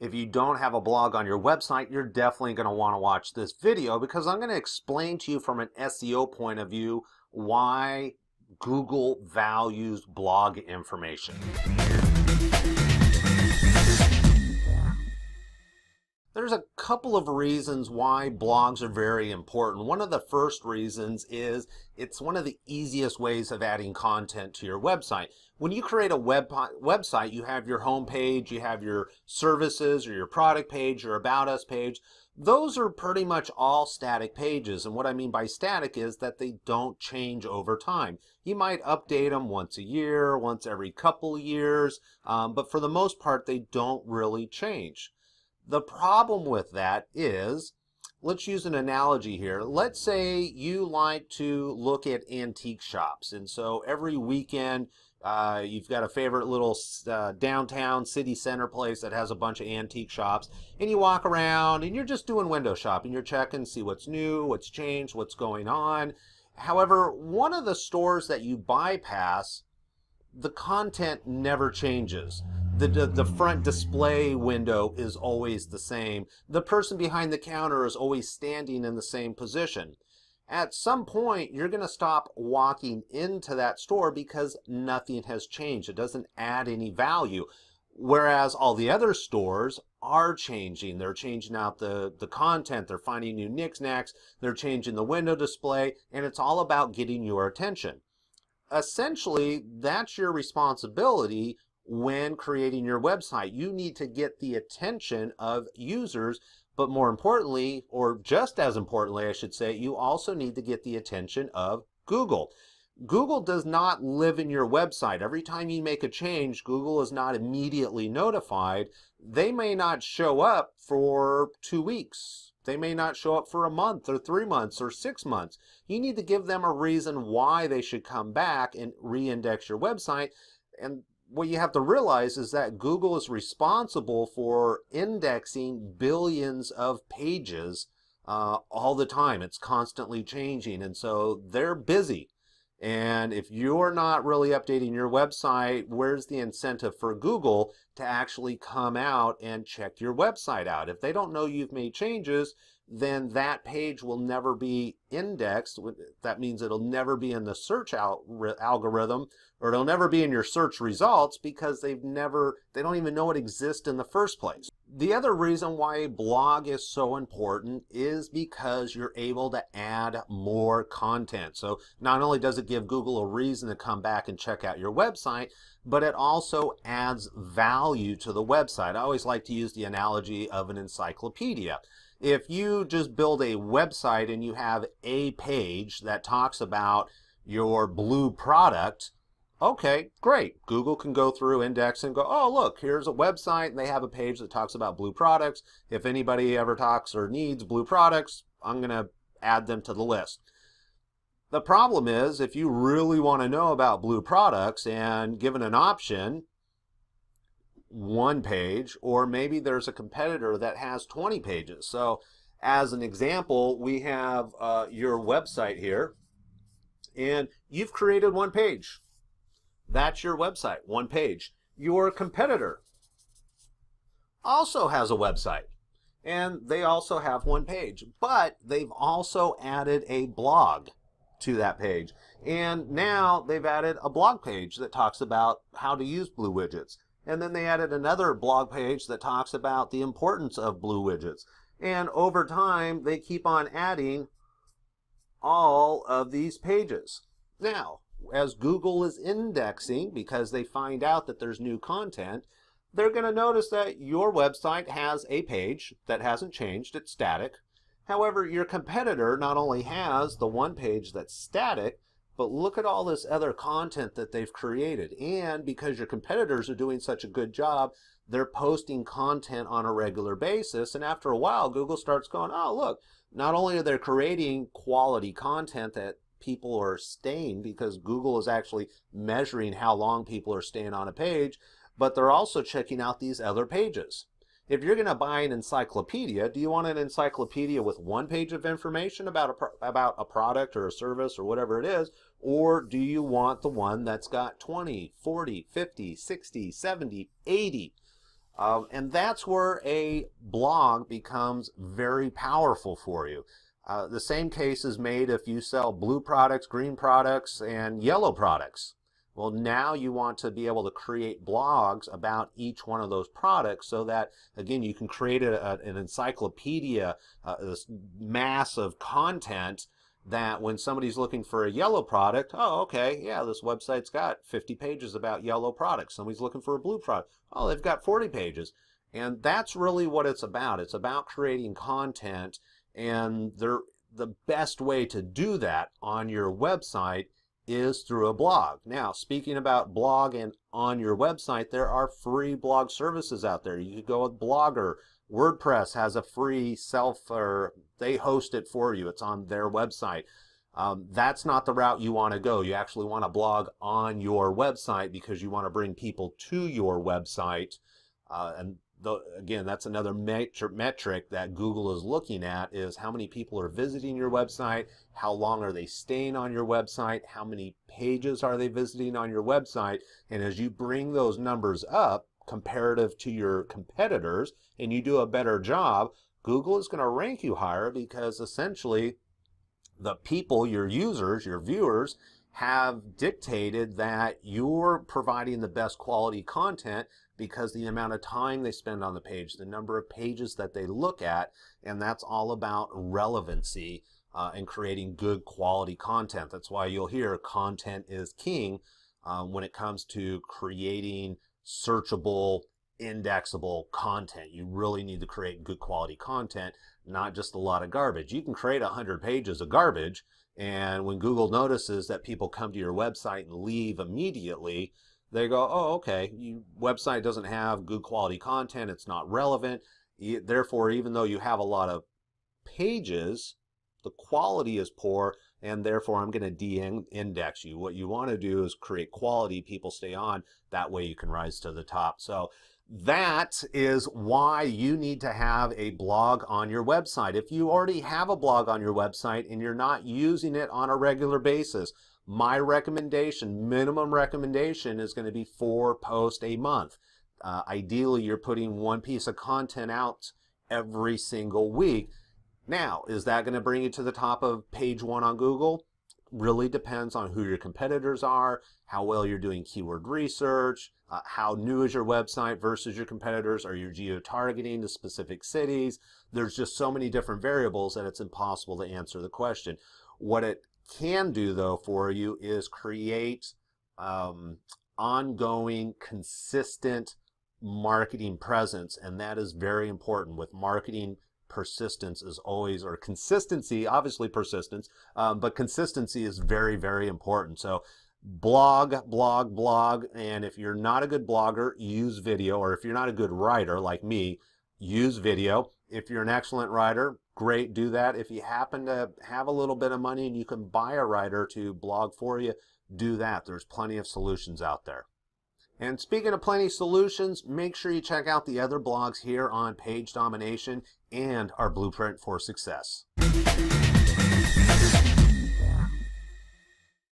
If you don't have a blog on your website, you're definitely going to want to watch this video because I'm going to explain to you from an SEO point of view why Google values blog information. There's a couple of reasons why blogs are very important. One of the first reasons is it's one of the easiest ways of adding content to your website. When you create a website, you have your home page, you have your services or your product page, your About Us page. Those are pretty much all static pages. And what I mean by static is that they don't change over time. You might update them once a year, once every couple of years, but for the most part, they don't really change. The problem with that is, let's use an analogy here. Let's say you like to look at antique shops, and so every weekend you've got a favorite little downtown city center place that has a bunch of antique shops, and you walk around and you're just doing window shopping. You're checking, see what's new, what's changed, what's going on. However, one of the stores that you bypass, the content never changes. The front display window is always the same. The person behind the counter is always standing in the same position. At some point, you're going to stop walking into that store because nothing has changed. It doesn't add any value. Whereas all the other stores are changing. They're changing out the content. They're finding new knickknacks. They're changing the window display. And it's all about getting your attention. Essentially, that's your responsibility when creating your website. You need to get the attention of users, but more importantly, or just as importantly, I should say, you also need to get the attention of Google. Google does not live in your website. Every time you make a change, Google is not immediately notified. They may not show up for 2 weeks. They may not show up for a month or 3 months or 6 months. You need to give them a reason why they should come back and re-index your website. And what you have to realize is that Google is responsible for indexing billions of pages all the time. It's constantly changing, and so they're busy. And if you're not really updating your website, where's the incentive for Google to actually come out and check your website out? If they don't know you've made changes, then that page will never be indexed. That means it'll never be in the search algorithm, or it'll never be in your search results because they don't even know it exists in the first place. The other reason why a blog is so important is because you're able to add more content. So not only does it give Google a reason to come back and check out your website, but it also adds value to the website. I always like to use the analogy of an encyclopedia. If you just build a website and you have a page that talks about your blue product, okay, great. Google can go through, index, and go, oh, look, here's a website, and they have a page that talks about blue products. If anybody ever talks or needs blue products, I'm going to add them to the list. The problem is, if you really want to know about blue products and given an option, one page, or maybe there's a competitor that has 20 pages. So as an example, we have your website here, and you've created one page. That's your website, one page. Your competitor also has a website, and they also have one page, but they've also added a blog to that page. And now they've added a blog page that talks about how to use blue widgets. And then they added another blog page that talks about the importance of blue widgets. And over time, they keep on adding all of these pages. Now, as Google is indexing, because they find out that there's new content, they're going to notice that your website has a page that hasn't changed. It's static. However, your competitor not only has the one page that's static, but look at all this other content that they've created. And because your competitors are doing such a good job, they're posting content on a regular basis. And after a while, Google starts going, oh, look, not only are they creating quality content that people are staying, because Google is actually measuring how long people are staying on a page, but they're also checking out these other pages. If you're going to buy an encyclopedia, do you want an encyclopedia with one page of information about a product or a service or whatever it is, or do you want the one that's got 20, 40, 50, 60, 70, 80 And that's where a blog becomes very powerful for you. The same case is made if you sell blue products, green products, and yellow products. Well, now you want to be able to create blogs about each one of those products so that, again, you can create an encyclopedia, this mass of content that when somebody's looking for a yellow product, oh, okay, yeah, this website's got 50 pages about yellow products. Somebody's looking for a blue product, oh, they've got 40 pages. And that's really what it's about. It's about creating content, and the best way to do that on your website is through a blog. Now, speaking about blog and on your website, there are free blog services out there. You could go with Blogger. WordPress has a free they host it for you. It's on their website. That's not the route you want to go. You actually want to blog on your website because you want to bring people to your website. Again, that's another metric that Google is looking at, is how many people are visiting your website, how long are they staying on your website, how many pages are they visiting on your website. And as you bring those numbers up comparative to your competitors and you do a better job, Google is going to rank you higher, because essentially the people, your users, your viewers, have dictated that you're providing the best quality content because the amount of time they spend on the page, the number of pages that they look at, and that's all about relevancy and creating good quality content. That's why you'll hear content is king when it comes to creating searchable, indexable content. You really need to create good quality content, not just a lot of garbage. You can create 100 pages of garbage, and when Google notices that people come to your website and leave immediately, they go, oh, okay, your website doesn't have good quality content, it's not relevant. Therefore, even though you have a lot of pages, the quality is poor, and therefore I'm going to de-index you. What you want to do is create quality, people stay on, that way you can rise to the top. So that is why you need to have a blog on your website. If you already have a blog on your website and you're not using it on a regular basis, my recommendation, minimum recommendation, is going to be 4 posts a month. Ideally, you're putting one piece of content out every single week. Now, is that going to bring you to the top of page 1 on Google? Really depends on who your competitors are, how well you're doing keyword research, how new is your website versus your competitors, are you geo-targeting to specific cities? There's just so many different variables that it's impossible to answer the question. What it can do, though, for you is create ongoing, consistent marketing presence, and that is very important. With marketing, persistence is always, or consistency, obviously persistence, but consistency is very, very important. So blog, and if you're not a good blogger, use video, or if you're not a good writer like me, use video. If you're an excellent writer, great, do that. If you happen to have a little bit of money and you can buy a writer to blog for you, do that. There's plenty of solutions out there. And speaking of plenty of solutions, make sure you check out the other blogs here on Page Domination and our Blueprint for Success.